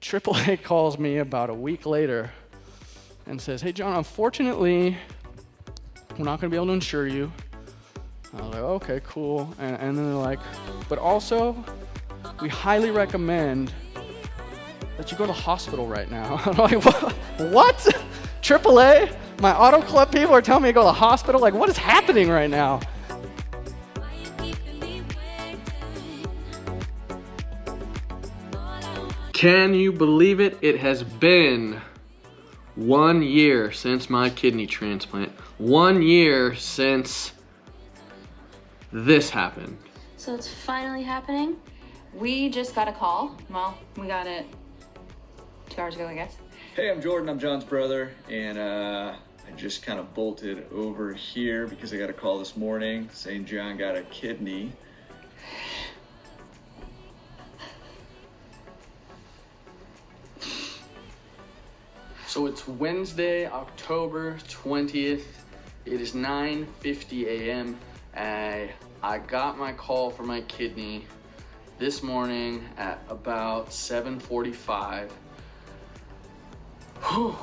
AAA calls me about a week later and says, hey John, unfortunately, we're not gonna be able to insure you. I was like, okay, cool. And then they're like, but also, we highly recommend that you go to the hospital right now. I'm like, what? AAA? My auto club people are telling me to go to the hospital? Like, what is happening right now? Can you believe it? It has been 1 year since my kidney transplant. 1 year since this happened. So it's finally happening. We just got a call. Well, we got it 2 hours ago, I guess. Hey, I'm Jordan, I'm John's brother, and I just kind of bolted over here because I got a call this morning saying John got a kidney. So it's Wednesday, October 20th. It is 9:50 a.m. I got my call for my kidney this morning at about 7:45. Whew.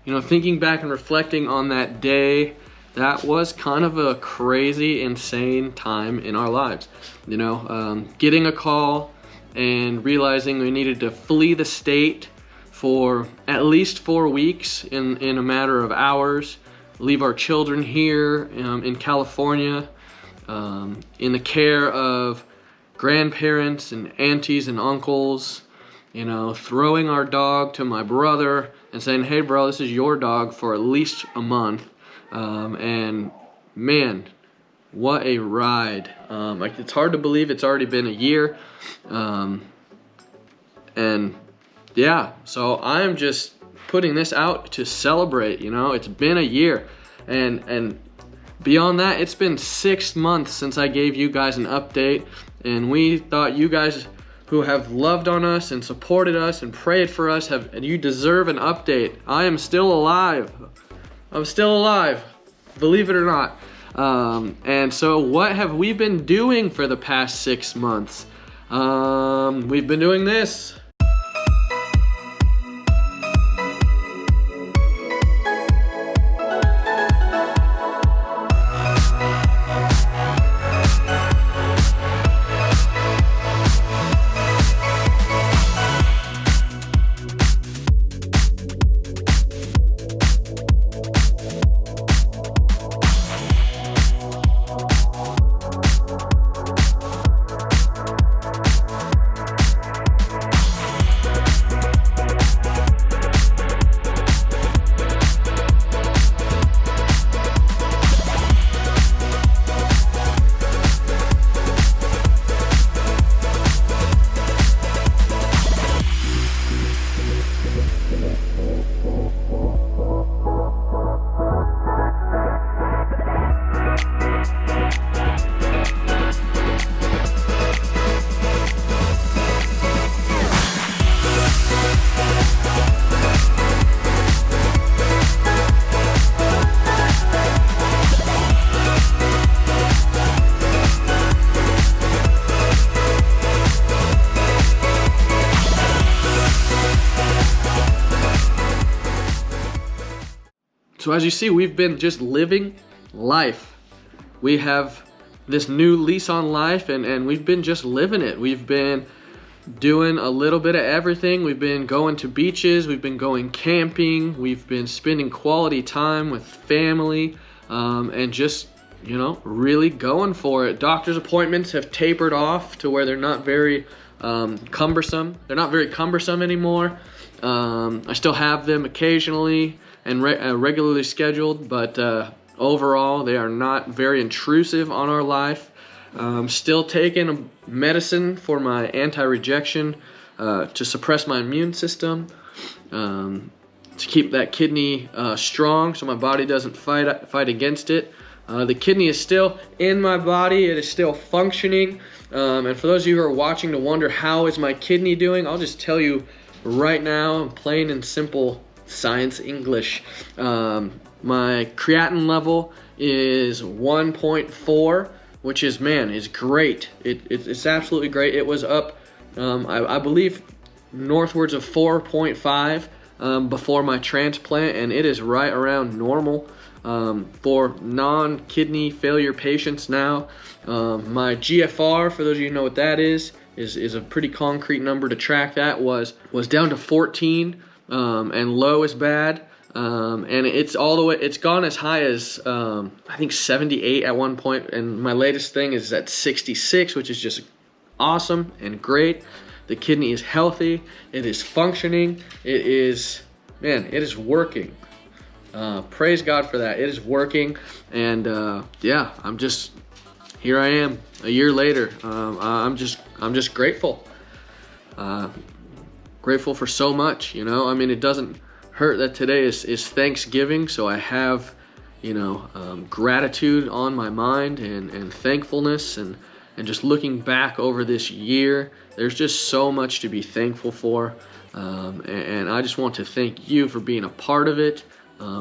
You know, thinking back and reflecting on that day, that was kind of a crazy, insane time in our lives. You know, getting a call and realizing we needed to flee the state for at least 4 weeks in a matter of hours, leave our children here in California, in the care of grandparents and aunties and uncles, you know, throwing our dog to my brother and saying, hey bro, this is your dog for at least a month. And man, what a ride. Like, it's hard to believe it's already been a year. And yeah, so I'm just putting this out to celebrate, you know, it's been a year. And beyond that, it's been 6 months since I gave you guys an update, and we thought you guys who have loved on us and supported us and prayed for us, you deserve an update. I am still alive. I'm still alive, believe it or not. And so what have we been doing for the past 6 months? We've been doing this. So as you see, we've been just living life. We have this new lease on life, and we've been just living it. We've been doing a little bit of everything. We've been going to beaches, we've been going camping, we've been spending quality time with family, and just, you know, really going for it. Doctor's appointments have tapered off to where they're not very cumbersome. They're not very cumbersome anymore. I still have them occasionally and regularly scheduled, but overall they are not very intrusive on our life. Still taking medicine for my anti-rejection to suppress my immune system, to keep that kidney strong so my body doesn't fight against it. The kidney is still in my body, it is still functioning. And for those of you who are watching to wonder how is my kidney doing, I'll just tell you right now, plain and simple science English. My creatinine level is 1.4, which is, man, is great. It's absolutely great. It was up I believe northwards of 4.5 before my transplant, and it is right around normal for non-kidney failure patients now. My GFR, for those of you who know what that is a pretty concrete number to track. That was down to 14, and low is bad. And it's gone as high as I think 78 at one point, and my latest thing is at 66, which is just awesome and great. The kidney is healthy, it is functioning, it is working. Praise God for that. It is working, and here I am a year later. I'm just grateful. Grateful for so much, you know. I mean, it doesn't hurt that today is Thanksgiving, so I have, gratitude on my mind and thankfulness and just looking back over this year. There's just so much to be thankful for, and I just want to thank you for being a part of it,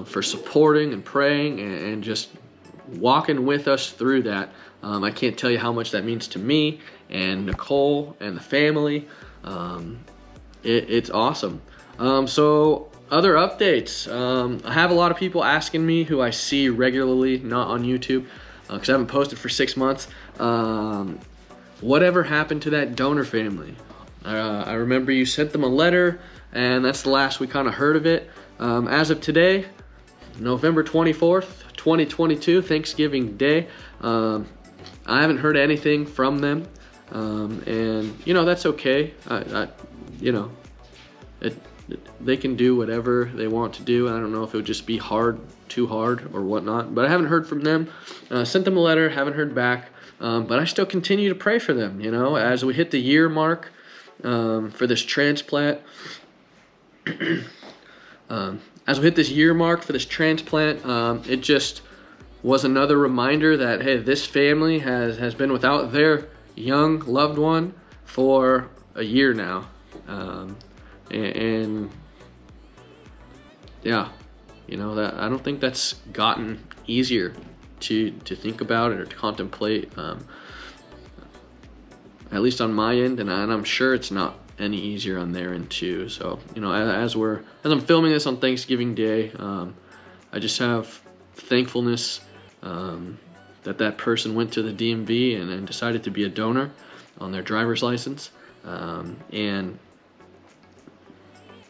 for supporting and praying and just walking with us through that. I can't tell you how much that means to me and Nicole and the family. It's awesome. So other updates. I have a lot of people asking me who I see regularly, not on YouTube, because I haven't posted for 6 months. Whatever happened to that donor family? I remember you sent them a letter, and that's the last we kind of heard of it. As of today, November 24th, 2022, Thanksgiving Day, I haven't heard anything from them, and that's okay. They can do whatever they want to do. I don't know if it would just be too hard or whatnot, but I haven't heard from them. Sent them a letter, haven't heard back, but I still continue to pray for them, as we hit the year mark for this transplant. As we hit this year mark for this transplant, it just was another reminder that, hey, this family has been without their young loved one for a year now. That I don't think that's gotten easier to think about it or to contemplate, at least on my end, and I'm sure it's not any easier on their end too. So as I'm filming this on Thanksgiving Day, I just have thankfulness that person went to the DMV and decided to be a donor on their driver's license, and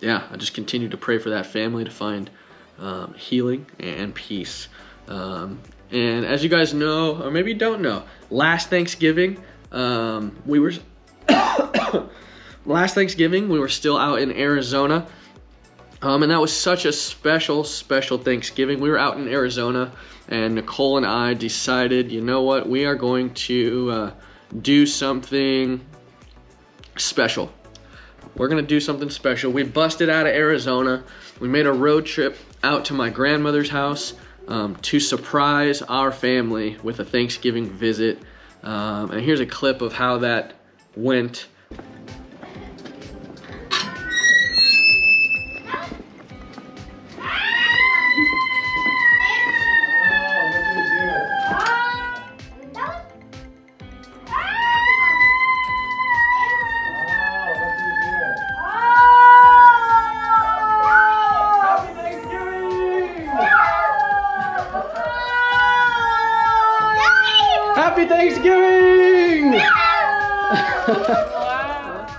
I just continue to pray for that family to find healing and peace. And as you guys know, or maybe you don't know, last Thanksgiving, we were still out in Arizona, and that was such a special Thanksgiving. We were out in Arizona, and Nicole and I decided, you know what, we are going to do something special. We're going to do something special. We busted out of Arizona. We made a road trip out to my grandmother's house to surprise our family with a Thanksgiving visit. And here's a clip of how that went. Happy Thanksgiving! Wow.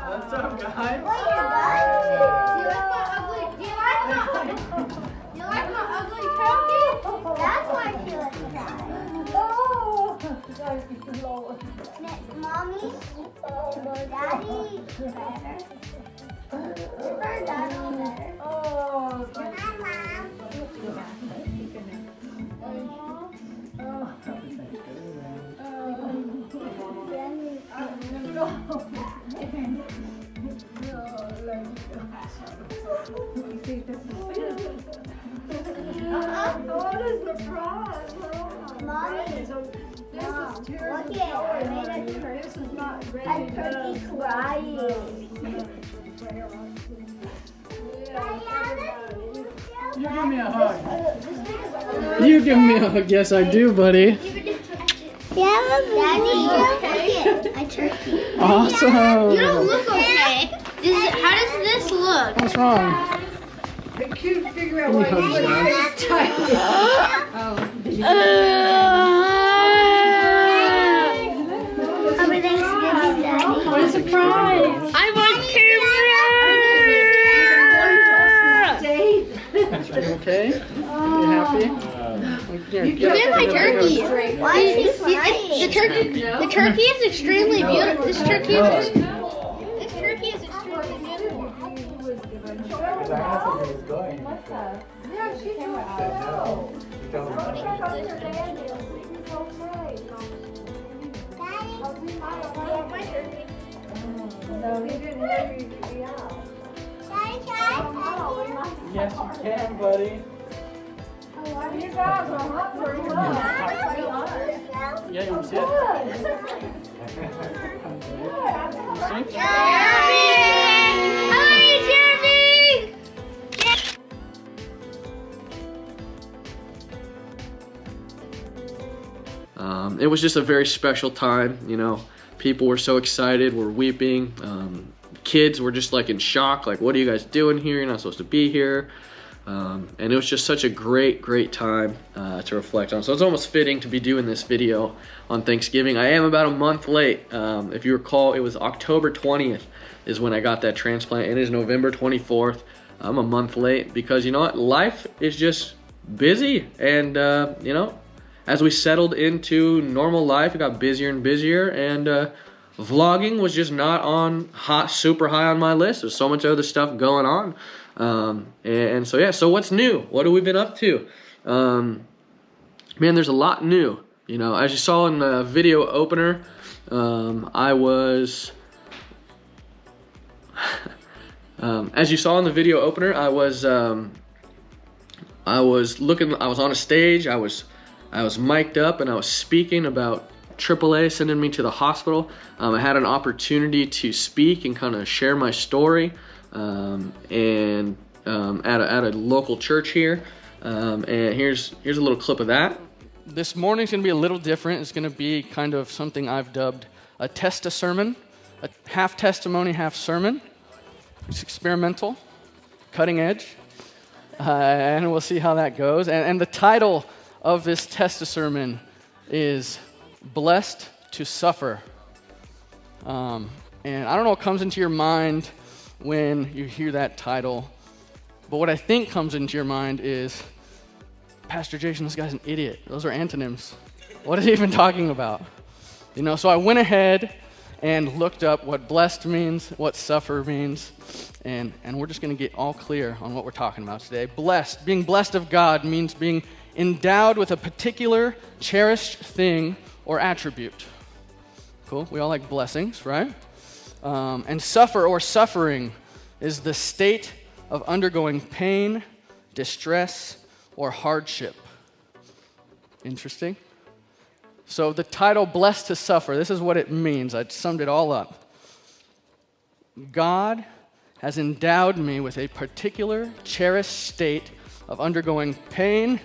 What's up, guys? You like my ugly turkey? That's why she likes that. Mommy, Daddy, Daddy. Oh, Hi, Mom. what is the prize? Mommy, This is look at I made a turkey. This is not A ready. turkey crying. You give me a hug. You give me a hug. Yes, I do, buddy. Daddy, look at a turkey. Awesome. You don't look okay. How does this look? What's wrong? I couldn't figure out why you put it this tight. Happy Thanksgiving, Daddy. What a surprise. I'm on camera! Are you okay? You happy? Here, Look at my turkey. Why is he fighting? The turkey is extremely beautiful. This turkey is extremely beautiful. Yeah, she can No, he didn't know you'd be out. Yes, you can, buddy. You guys are hot for love. Yeah, you want to see it? It was just a very special time, you know. People were so excited, were weeping. Kids were just like in shock, like, what are you guys doing here? You're not supposed to be here. And it was just such a great time to reflect on. So it's almost fitting to be doing this video on Thanksgiving. I am about a month late. If you recall, it was October 20th is when I got that transplant. It is November 24th. I'm a month late because, you know what, life is just busy. And, you know, as we settled into normal life, it got busier and busier. And vlogging was just not on super high on my list. There's so much other stuff going on. And so, yeah, so what's new? What have we been up to? Man, there's a lot new. You know, as you saw in the video opener, as you saw in the video opener, I was on a stage, I was mic'd up and I was speaking about AAA sending me to the hospital. I had an opportunity to speak and kind of share my story. At a local church here, and here's a little clip of that. This morning's gonna be a little different. It's gonna be kind of something I've dubbed a test-a-sermon, a half testimony, half sermon. It's experimental, cutting edge, and we'll see how that goes. And the title of this test-a-sermon is "Blessed to Suffer." And I don't know what comes into your mind when you hear that title, but what I think comes into your mind is, Pastor Jason, this guy's an idiot. Those are antonyms. What is he even talking about? You know, so I went ahead and looked up what blessed means, what suffer means, and we're just going to get all clear on what we're talking about today. Blessed, being blessed of God means being endowed with a particular cherished thing or attribute. Cool, we all like blessings, right? And suffer or suffering is the state of undergoing pain, distress, or hardship. Interesting. So the title, Blessed to Suffer, this is what it means. I summed it all up. God has endowed me with a particular cherished state of undergoing pain,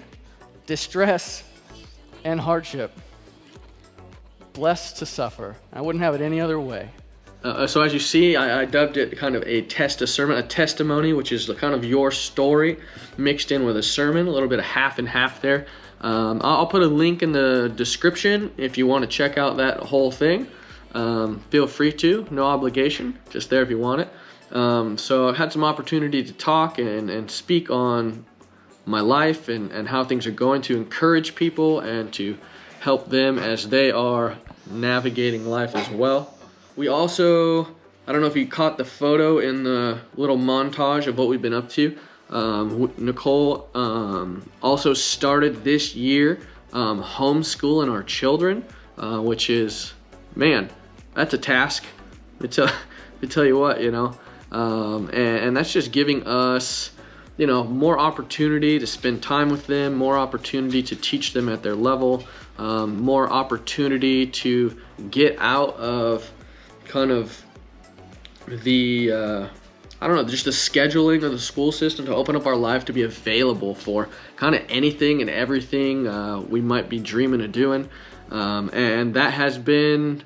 distress, and hardship. Blessed to suffer. I wouldn't have it any other way. So as you see, I dubbed it kind of a test-a-sermon, a testimony, which is kind of your story mixed in with a sermon, a little bit of half and half there. I'll put a link in the description if you want to check out that whole thing. Feel free to, no obligation, just there if you want it. So I've had some opportunity to talk and speak on my life and how things are going, to encourage people and to help them as they are navigating life as well. We also, I don't know if you caught the photo in the little montage of what we've been up to. Nicole also started this year homeschooling our children, which is, man, that's a task. To tell you what, you know. And that's just giving us, you know, more opportunity to spend time with them, more opportunity to teach them at their level, more opportunity to get out of kind of the, I don't know, just the scheduling of the school system, to open up our life to be available for kind of anything and everything we might be dreaming of doing. And that has been,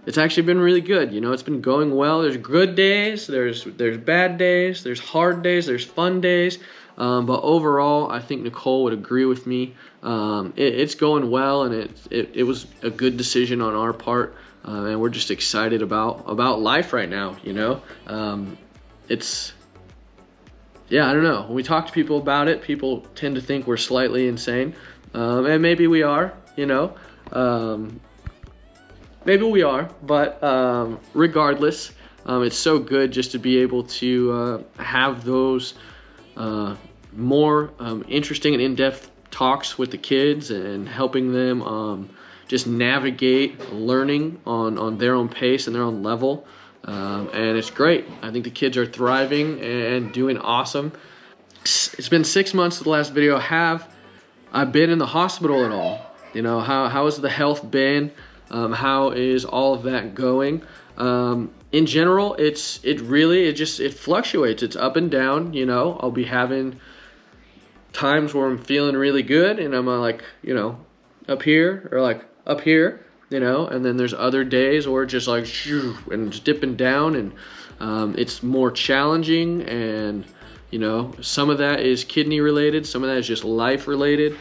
it's actually been really good. You know, it's been going well. There's good days, there's bad days, there's hard days, there's fun days. But overall, I think Nicole would agree with me. It's going well, and it was a good decision on our part, and we're just excited about life right now. You know, I don't know. When we talk to people about it, people tend to think we're slightly insane, and maybe we are. You know, maybe we are, but regardless, it's so good just to be able to have those more interesting and in-depth talks with the kids and helping them just navigate learning on their own pace and their own level. And it's great. I think the kids are thriving and doing awesome. It's been 6 months since the last video. Have I been in the hospital at all? You know, how has the health been? How is all of that going? In general, it fluctuates. It's up and down. You know, I'll be having times where I'm feeling really good and I'm like, you know, up here or like up here, you know, and then there's other days where it's just like shoo, and it's dipping down, and it's more challenging. And you know, some of that is kidney related, some of that is just life related,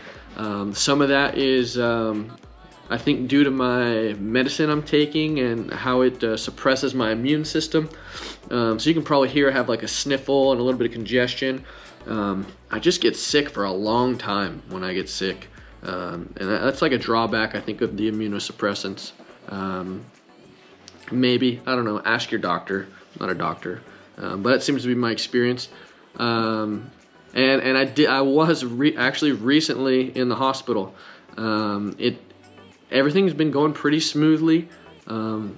some of that is I think due to my medicine I'm taking and how it suppresses my immune system. So you can probably hear I have like a sniffle and a little bit of congestion. I just get sick for a long time when I get sick. And that's like a drawback, I think, of the immunosuppressants. Maybe, I don't know, ask your doctor. I'm not a doctor, but it seems to be my experience. And I was actually recently in the hospital. Everything's been going pretty smoothly. And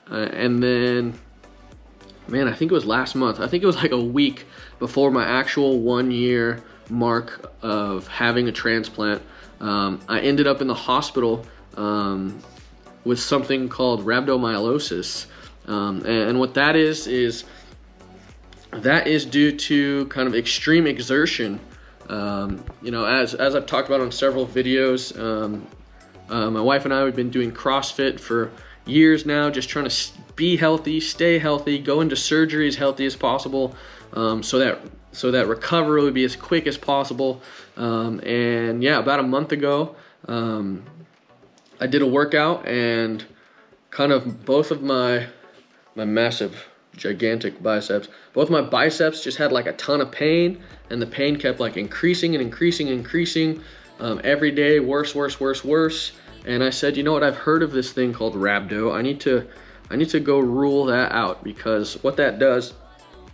then, man, I think it was last month. I think it was like a week before my actual 1 year mark of having a transplant. I ended up in the hospital with something called rhabdomyolysis. And what that is that is due to kind of extreme exertion. You know, as I've talked about on several videos, my wife and I have been doing CrossFit for years now, just trying to be healthy, stay healthy, go into surgery as healthy as possible, so that recovery will be as quick as possible. And yeah, about a month ago, I did a workout, and kind of both of my massive, gigantic biceps, both my biceps just had like a ton of pain, and the pain kept like increasing and increasing and increasing every day, worse. And I said, you know what, I've heard of this thing called rhabdo. I need to go rule that out, because what that does,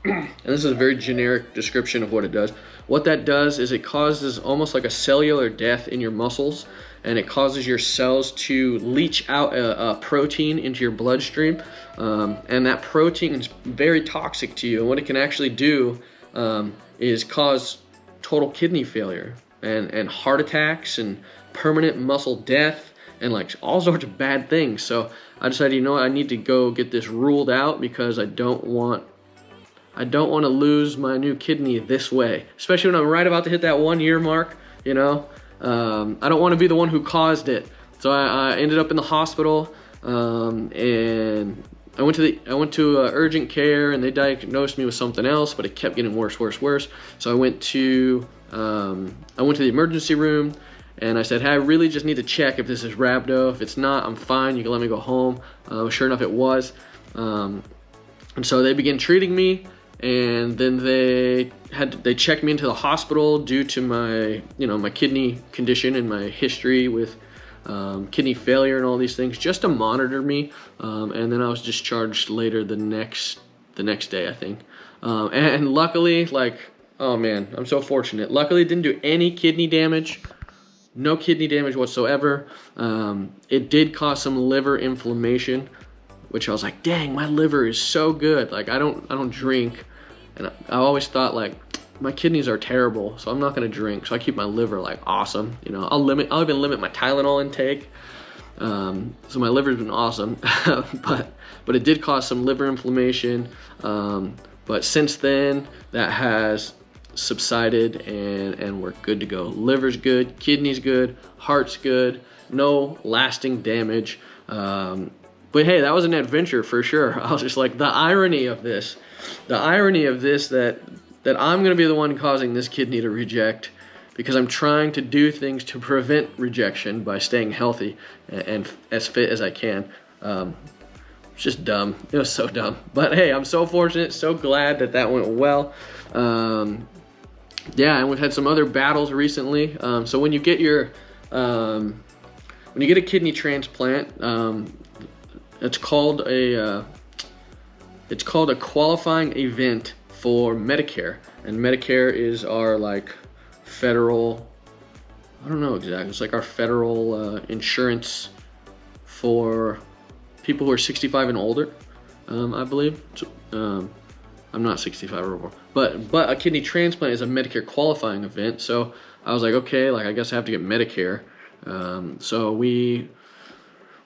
and this is a very generic description of what it does. What that does is it causes almost like a cellular death in your muscles, and it causes your cells to leach out a protein into your bloodstream, and that protein is very toxic to you. And what it can actually do is cause total kidney failure and heart attacks and permanent muscle death and like all sorts of bad things. So I decided, you know what, I need to go get this ruled out, because I don't want to lose my new kidney this way, especially when I'm right about to hit that 1 year mark. You know, I don't want to be the one who caused it. So I ended up in the hospital, and I went to urgent care, and they diagnosed me with something else, but it kept getting worse. So I went to the emergency room, and I said, hey, I really just need to check if this is rhabdo. If it's not, I'm fine. You can let me go home. Sure enough, it was. And so they began treating me, and then they checked me into the hospital due to my kidney condition and my history with kidney failure and all these things, just to monitor me. And then I was discharged later the next day, I think. And luckily, like, oh man, I'm so fortunate. Luckily, it didn't do any kidney damage. No kidney damage whatsoever. It did cause some liver inflammation, which I was like, dang, my liver is so good. Like, I don't drink, and I always thought like my kidneys are terrible, so I'm not gonna drink. So I keep my liver like awesome. You know, I'll even limit my Tylenol intake. So my liver's been awesome, but it did cause some liver inflammation. But since then, that has subsided, and we're good to go. Liver's good, kidney's good, heart's good, no lasting damage. But hey, that was an adventure for sure. I was just like, the irony of this that I'm gonna be the one causing this kidney to reject, because I'm trying to do things to prevent rejection by staying healthy and as fit as I can. It's just dumb. It was so dumb. But hey, I'm so fortunate, so glad that went well. Yeah, and we've had some other battles recently. So when you get a kidney transplant, it's called a qualifying event for Medicare, and Medicare is our like federal, I don't know exactly, it's like our federal insurance for people who are 65 and older, I believe. I'm not 65 or more, but a kidney transplant is a Medicare qualifying event. So I was like, okay, like I guess I have to get Medicare. So we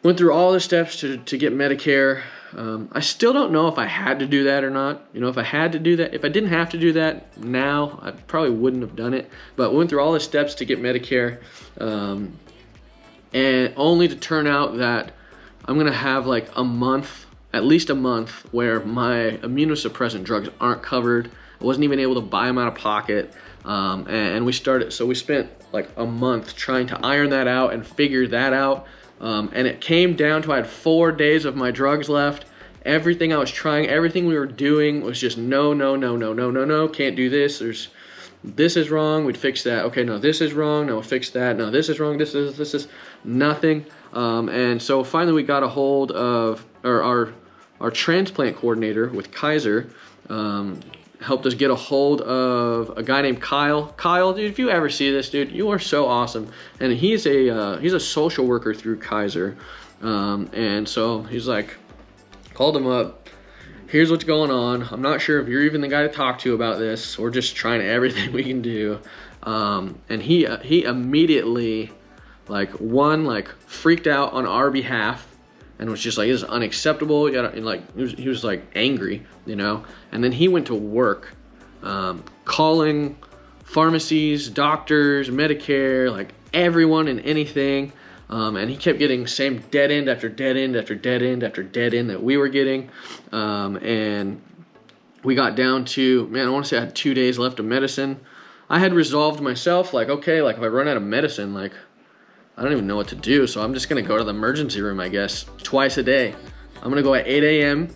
went through all the steps to get Medicare. I still don't know if I had to do that or not. You know, if I had to do that, if I didn't have to do that now, I probably wouldn't have done it. But we went through all the steps to get Medicare, and only to turn out that I'm gonna have like a month, at least a month, where my immunosuppressant drugs aren't covered. I wasn't even able to buy them out of pocket. And we spent like a month trying to iron that out and figure that out. And it came down to I had 4 days of my drugs left. Everything I was trying, everything we were doing was just no, can't do this. This is wrong, we'd fix that. Okay, no, this is wrong, no, fix that. No, this is wrong, this is nothing. And so finally we got a hold of our transplant coordinator with Kaiser, helped us get a hold of a guy named Kyle. Kyle, dude, if you ever see this, dude, you are so awesome. And he's a social worker through Kaiser. And so he's like, called him up. Here's what's going on. I'm not sure if you're even the guy to talk to about this. We're just trying everything we can do. And he immediately freaked out on our behalf. And was just like, this is unacceptable. He was like angry, you know. And then he went to work, calling pharmacies, doctors, Medicare, like everyone and anything. And he kept getting same dead end after dead end after dead end after dead end that we were getting. And we got down to, man, I want to say I had 2 days left of medicine. I had resolved myself, like, okay, like if I run out of medicine, like, I don't even know what to do, so I'm just going to go to the emergency room, I guess, twice a day. I'm going to go at 8 a.m.,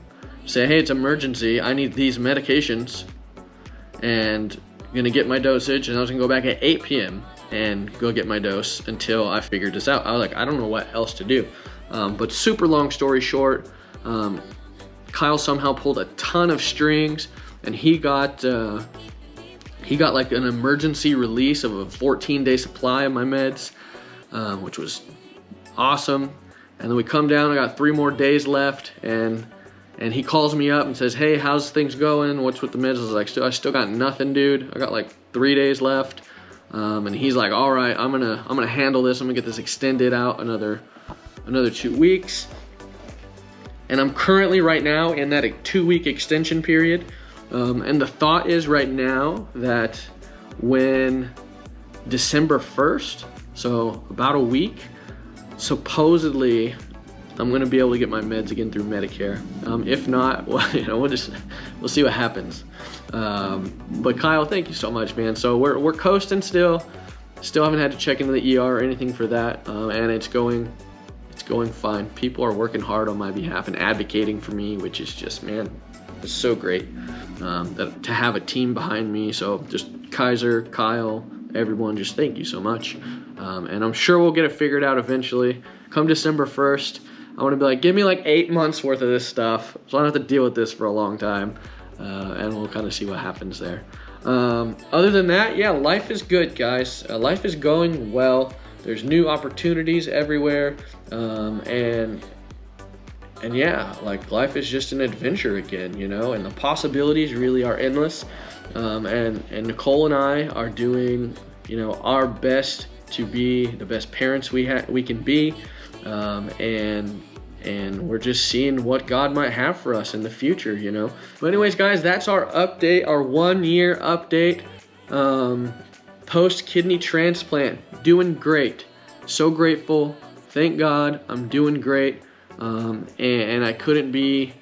say, hey, it's emergency, I need these medications, and I'm going to get my dosage, and I was going to go back at 8 p.m. and go get my dose until I figured this out. I was like, I don't know what else to do. But super long story short, Kyle somehow pulled a ton of strings, and he got like an emergency release of a 14-day supply of my meds. Which was awesome. And then we come down, I got 3 more days left, and he calls me up and says, hey, how's things going? What's with the meds? I was like, I still got nothing, dude. I got like 3 days left. And he's like, all right, I'm gonna handle this. I'm gonna get this extended out another 2 weeks. And I'm currently right now in that 2-week extension period. And the thought is right now that when December 1st, so about a week, supposedly I'm gonna be able to get my meds again through Medicare. If not, well, you know, we'll see what happens. But Kyle, thank you so much, man. So we're coasting still haven't had to check into the ER or anything for that, and it's going fine. People are working hard on my behalf and advocating for me, which is just, man, it's so great to have a team behind me. So just Kaiser, Kyle, everyone, just thank you so much. And I'm sure we'll get it figured out eventually. Come December 1st, I want to be like, give me like 8 months worth of this stuff, so I don't have to deal with this for a long time. And we'll kind of see what happens there. Other than that, yeah, life is good, guys. Life is going well. There's new opportunities everywhere. And yeah, like life is just an adventure again, you know, and the possibilities really are endless. And Nicole and I are doing, you know, our best to be the best parents we can be, and we're just seeing what God might have for us in the future, you know. But anyways, guys, that's our update, our 1-year update. Post kidney transplant, doing great. So grateful. Thank God, I'm doing great. and I couldn't be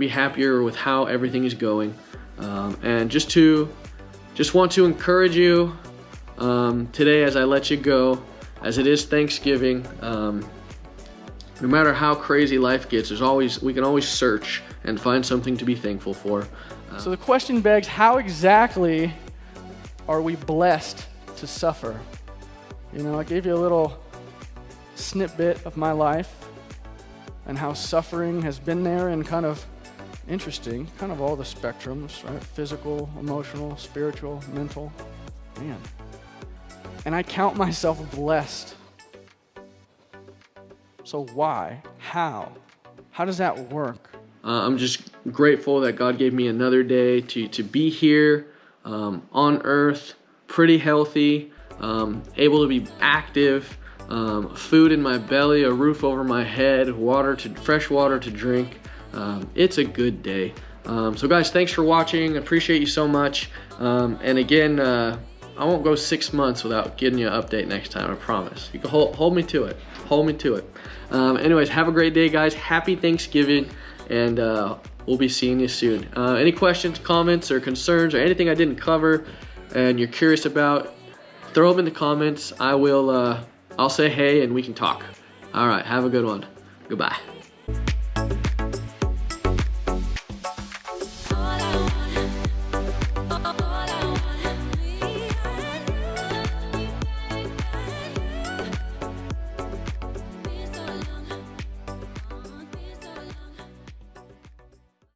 happier with how everything is going. And just want to encourage you today as I let you go, as it is Thanksgiving. No matter how crazy life gets, we can always search and find something to be thankful for. So the question begs, how exactly are we blessed to suffer? You know, I gave you a little snippet of my life and how suffering has been there and kind of interesting, kind of all the spectrums, right? Physical, emotional, spiritual, mental, man. And I count myself blessed. So why? How? How does that work? I'm just grateful that God gave me another day to be here on earth, pretty healthy, able to be active, food in my belly, a roof over my head, fresh water to drink. It's a good day. So guys, thanks for watching. Appreciate you so much. And again, I won't go 6 months without getting you an update next time, I promise. You can hold me to it. Hold me to it. Anyways, have a great day, guys. Happy Thanksgiving, and we'll be seeing you soon. Any questions, comments, or concerns, or anything I didn't cover and you're curious about, throw them in the comments. I'll say hey and we can talk. All right, have a good one. Goodbye.